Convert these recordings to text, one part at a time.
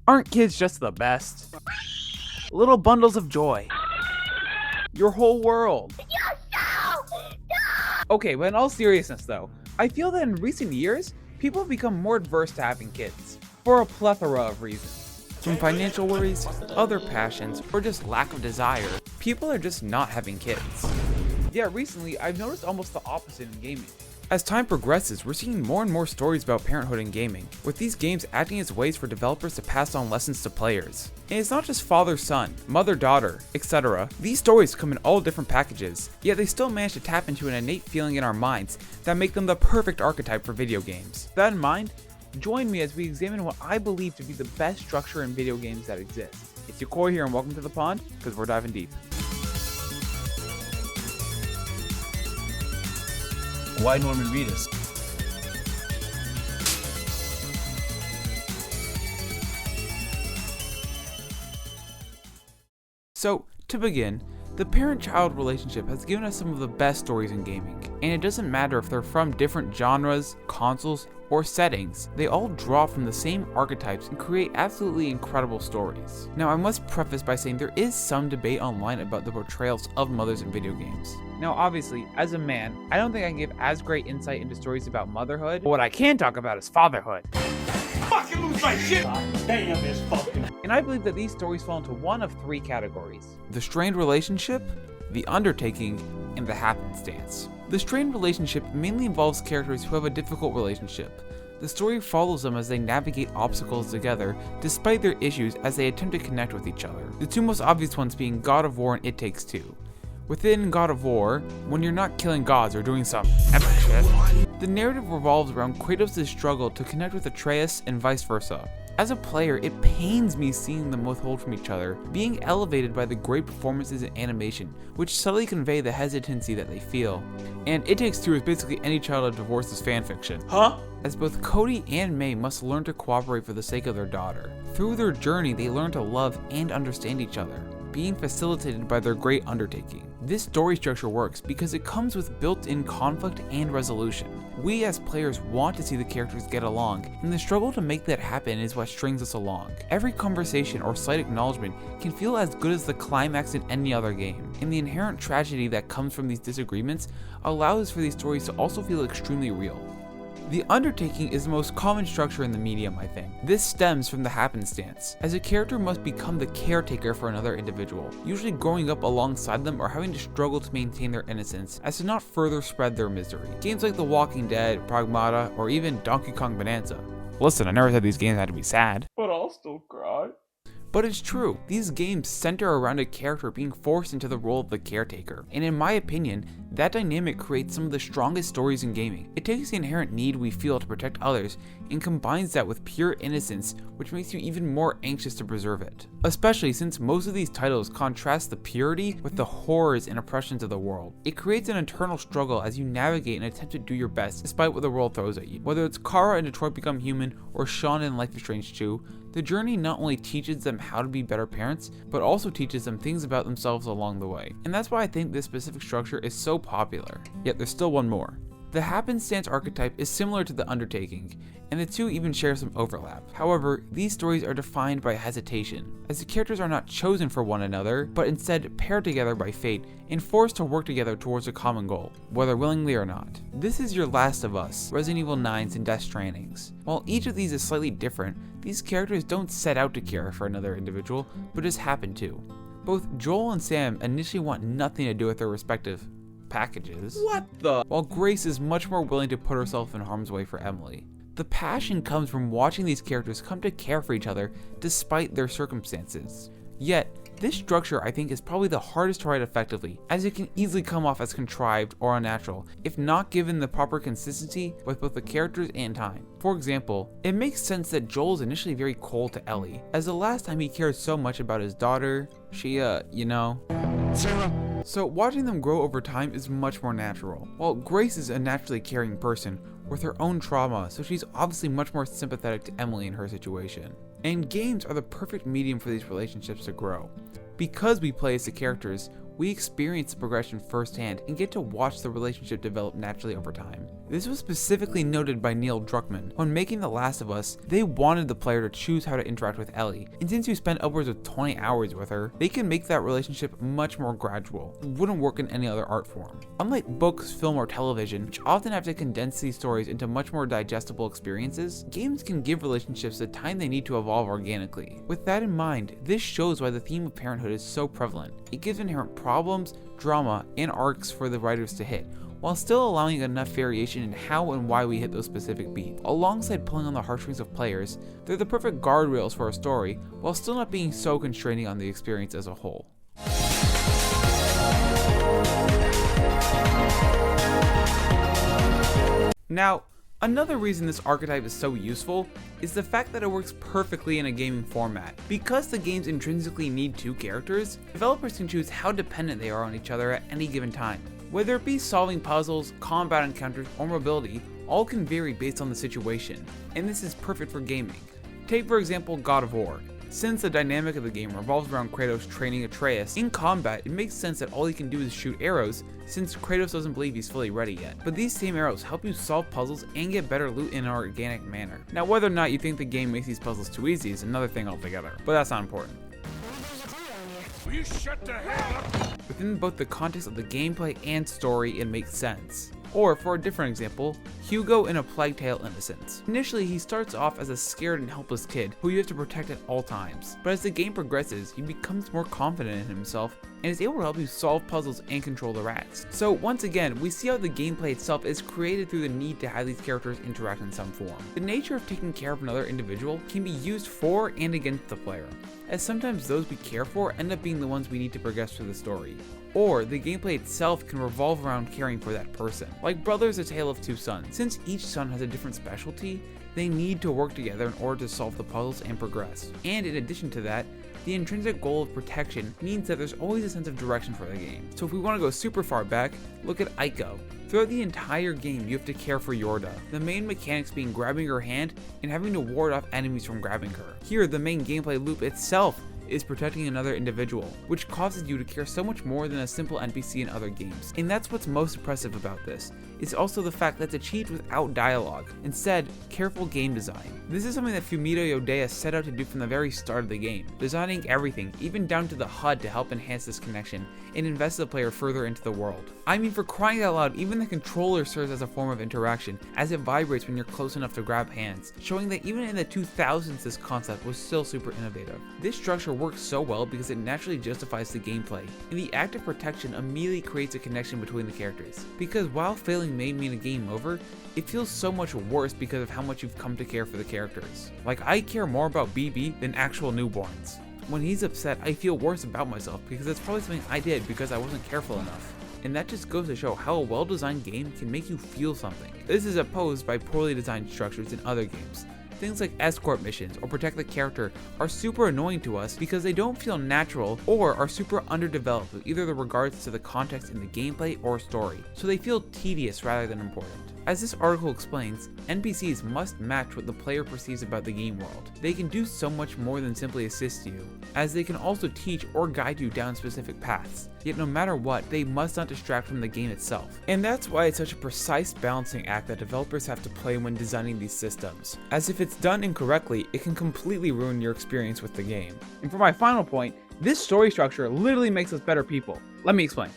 Aren't kids just the best? Little bundles of joy. Your whole world. Okay, but in all seriousness though, I feel that in recent years, people have become more adverse to having kids, for a plethora of reasons. From financial worries, other passions, or just lack of desire, people are just not having kids. Yet recently, I've noticed almost the opposite in gaming. As time progresses, we're seeing more and more stories about parenthood in gaming, with these games acting as ways for developers to pass on lessons to players. And it's not just father-son, mother-daughter, etc. These stories come in all different packages, yet they still manage to tap into an innate feeling in our minds that make them the perfect archetype for video games. With that in mind, join me as we examine what I believe to be the best structure in video games that exists. It's Yokoi here and welcome to the pond, because we're diving deep. Why Norman Reedus? So, to begin, the parent-child relationship has given us some of the best stories in gaming, and it doesn't matter if they're from different genres, consoles, or settings, they all draw from the same archetypes and create absolutely incredible stories. Now, I must preface by saying there is some debate online about the portrayals of mothers in video games. Now, obviously, as a man, I don't think I can give as great insight into stories about motherhood, but what I can talk about is fatherhood. Fucking lose my shit! Damn, it's fucking. And I believe that these stories fall into one of three categories: the strained relationship, the undertaking, and the happenstance. The strained relationship mainly involves characters who have a difficult relationship. The story follows them as they navigate obstacles together, despite their issues as they attempt to connect with each other. The two most obvious ones being Godofwar and It Takes Two. Within Godofwar, when you're not killing gods or doing some epic shit, the narrative revolves around Kratos' struggle to connect with Atreus and vice versa. As a player, it pains me seeing them withhold from each other, being elevated by the great performances and animation, which subtly convey the hesitancy that they feel. And It Takes Two is basically any child of divorce's fanfiction. Huh? As both Cody and May must learn to cooperate for the sake of their daughter. Through their journey, they learn to love and understand each other, being facilitated by their great undertaking. This story structure works because it comes with built-in conflict and resolution. We as players want to see the characters get along, and the struggle to make that happen is what strings us along. Every conversation or slight acknowledgement can feel as good as the climax in any other game, and the inherent tragedy that comes from these disagreements allows for these stories to also feel extremely real. The undertaking is the most common structure in the medium, I think. This stems from the happenstance, as a character must become the caretaker for another individual, usually growing up alongside them or having to struggle to maintain their innocence as to not further spread their misery. Games like The Walking Dead, Pragmata, or even Donkey Kong Bonanza. Listen, I never said these games had to be sad. But I'll still cry. But it's true, these games center around a character being forced into the role of the caretaker, and in my opinion, that dynamic creates some of the strongest stories in gaming. It takes the inherent need we feel to protect others and combines that with pure innocence, which makes you even more anxious to preserve it. Especially since most of these titles contrast the purity with the horrors and oppressions of the world. It creates an internal struggle as you navigate and attempt to do your best despite what the world throws at you. Whether it's Kara in Detroit Become Human or Sean in Life is Strange 2, the journey not only teaches them how to be better parents, but also teaches them things about themselves along the way. And that's why I think this specific structure is so popular. Yet there's still one more. The happenstance archetype is similar to the undertaking, and the two even share some overlap. However, these stories are defined by hesitation, as the characters are not chosen for one another, but instead paired together by fate and forced to work together towards a common goal, whether willingly or not. This is your Last of Us, Resident Evil 9s, and DeathStrandings. While each of these is slightly different, these characters don't set out to care for another individual, but just happen to. Both Joel and Sam initially want nothing to do with their respective packages. What the? While Grace is much more willing to put herself in harm's way for Emily. The passion comes from watching these characters come to care for each other despite their circumstances. Yet, this structure I think is probably the hardest to write effectively, as it can easily come off as contrived or unnatural if not given the proper consistency with both the characters and time. For example, it makes sense that Joel is initially very cold to Ellie, as the last time he cared so much about his daughter, she, Sarah. So watching them grow over time is much more natural. While Grace is a naturally caring person with her own trauma, so she's obviously much more sympathetic to Emily in her situation. And games are the perfect medium for these relationships to grow. Because we play as the characters, we experience the progression firsthand and get to watch the relationship develop naturally over time. This was specifically noted by Neil Druckmann. When making The Last of Us, they wanted the player to choose how to interact with Ellie, and since you spend upwards of 20 hours with her, they can make that relationship much more gradual. It wouldn't work in any other art form. Unlike books, film, or television, which often have to condense these stories into much more digestible experiences, games can give relationships the time they need to evolve organically. With that in mind, this shows why the theme of parenthood is so prevalent. It gives inherent problems, drama, and arcs for the writers to hit, while still allowing enough variation in how and why we hit those specific beats. Alongside pulling on the heartstrings of players, they're the perfect guardrails for a story, while still not being so constraining on the experience as a whole. Now, another reason this archetype is so useful is the fact that it works perfectly in a gaming format. Because the games intrinsically need two characters, developers can choose how dependent they are on each other at any given time. Whether it be solving puzzles, combat encounters, or mobility, all can vary based on the situation, and this is perfect for gaming. Take for example Godofwar. Since the dynamic of the game revolves around Kratos training Atreus, in combat it makes sense that all he can do is shoot arrows, since Kratos doesn't believe he's fully ready yet. But these same arrows help you solve puzzles and get better loot in an organic manner. Now whether or not you think the game makes these puzzles too easy is another thing altogether, but that's not important. Will you shut the hell up? Within both the context of the gameplay and story, it makes sense. Or, for a different example, Hugo in A Plague Tale: Innocence. Initially, he starts off as a scared and helpless kid who you have to protect at all times, but as the game progresses, he becomes more confident in himself and is able to help you solve puzzles and control the rats. So once again, we see how the gameplay itself is created through the need to have these characters interact in some form. The nature of taking care of another individual can be used for and against the player, as sometimes those we care for end up being the ones we need to progress through the story. Or the gameplay itself can revolve around caring for that person. Like Brothers: A Tale of Two Sons. Since each son has a different specialty, they need to work together in order to solve the puzzles and progress. And in addition to that, the intrinsic goal of protection means that there's always a sense of direction for the game. So if we want to go super far back, look at Ico. Throughout the entire game, you have to care for Yorda, the main mechanics being grabbing her hand and having to ward off enemies from grabbing her. Here, the main gameplay loop itself is protecting another individual, which causes you to care so much more than a simple NPC in other games. And that's what's most impressive about this. It's also the fact that it's achieved without dialogue, instead, careful game design. This is something that Fumito Ueda set out to do from the very start of the game, designing everything, even down to the HUD to help enhance this connection and invest the player further into the world. I mean, for crying out loud, even the controller serves as a form of interaction, as it vibrates when you're close enough to grab hands, showing that even in the 2000s this concept was still super innovative. This structure works so well because it naturally justifies the gameplay, and the act of protection immediately creates a connection between the characters. Because while failing may mean a game over, it feels so much worse because of how much you've come to care for the characters. Like, I care more about BB than actual newborns. When he's upset, I feel worse about myself because it's probably something I did because I wasn't careful enough. And that just goes to show how a well-designed game can make you feel something. This is opposed by poorly designed structures in other games. Things like escort missions or protect the character are super annoying to us because they don't feel natural or are super underdeveloped with either the regards to the context in the gameplay or story, so they feel tedious rather than important. As this article explains, NPCs must match what the player perceives about the game world. They can do so much more than simply assist you, as they can also teach or guide you down specific paths. Yet no matter what, they must not distract from the game itself. And that's why it's such a precise balancing act that developers have to play when designing these systems, as if it's done incorrectly, it can completely ruin your experience with the game. And for my final point, this story structure literally makes us better people. Let me explain.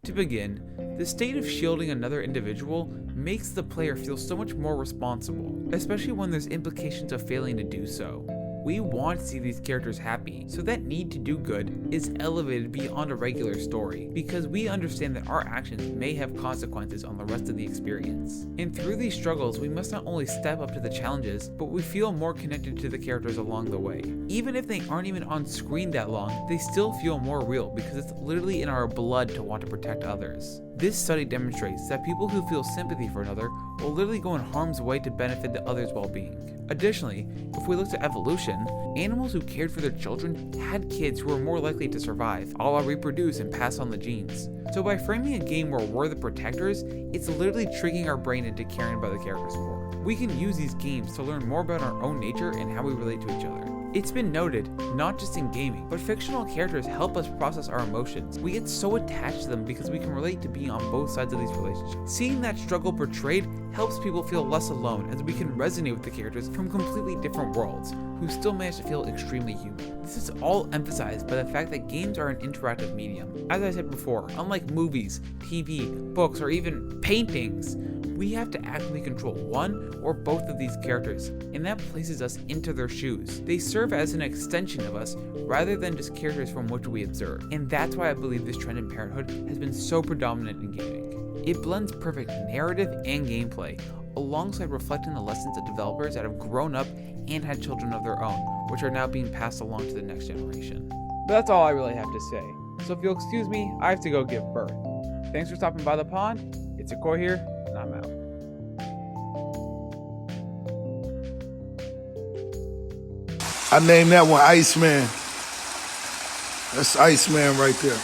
To begin, the state of shielding another individual makes the player feel so much more responsible, especially when there's implications of failing to do so. We want to see these characters happy, so that need to do good is elevated beyond a regular story, because we understand that our actions may have consequences on the rest of the experience. And through these struggles, we must not only step up to the challenges, but we feel more connected to the characters along the way. Even if they aren't even on screen that long, they still feel more real because it's literally in our blood to want to protect others. This study demonstrates that people who feel sympathy for another will literally go in harm's way to benefit the other's well-being. Additionally, if we look to evolution, animals who cared for their children had kids who were more likely to survive, all reproduce and pass on the genes. So by framing a game where we're the protectors, it's literally tricking our brain into caring about the characters more. We can use these games to learn more about our own nature and how we relate to each other. It's been noted, not just in gaming, but fictional characters help us process our emotions. We get so attached to them because we can relate to being on both sides of these relationships. Seeing that struggle portrayed helps people feel less alone, as we can resonate with the characters from completely different worlds, who still manage to feel extremely human. This is all emphasized by the fact that games are an interactive medium. As I said before, unlike movies, TV, books, or even paintings, we have to actively control one or both of these characters, and that places us into their shoes. They serve as an extension of us rather than just characters from which we observe, and that's why I believe this trend in Parenthood has been so predominant in gaming. It blends perfect narrative and gameplay, alongside reflecting the lessons of developers that have grown up and had children of their own, which are now being passed along to the next generation. But that's all I really have to say, so if you'll excuse me, I have to go give birth. Thanks for stopping by the pond. It's Akoi here, and I'm out. I named that one Iceman. That's Iceman right there.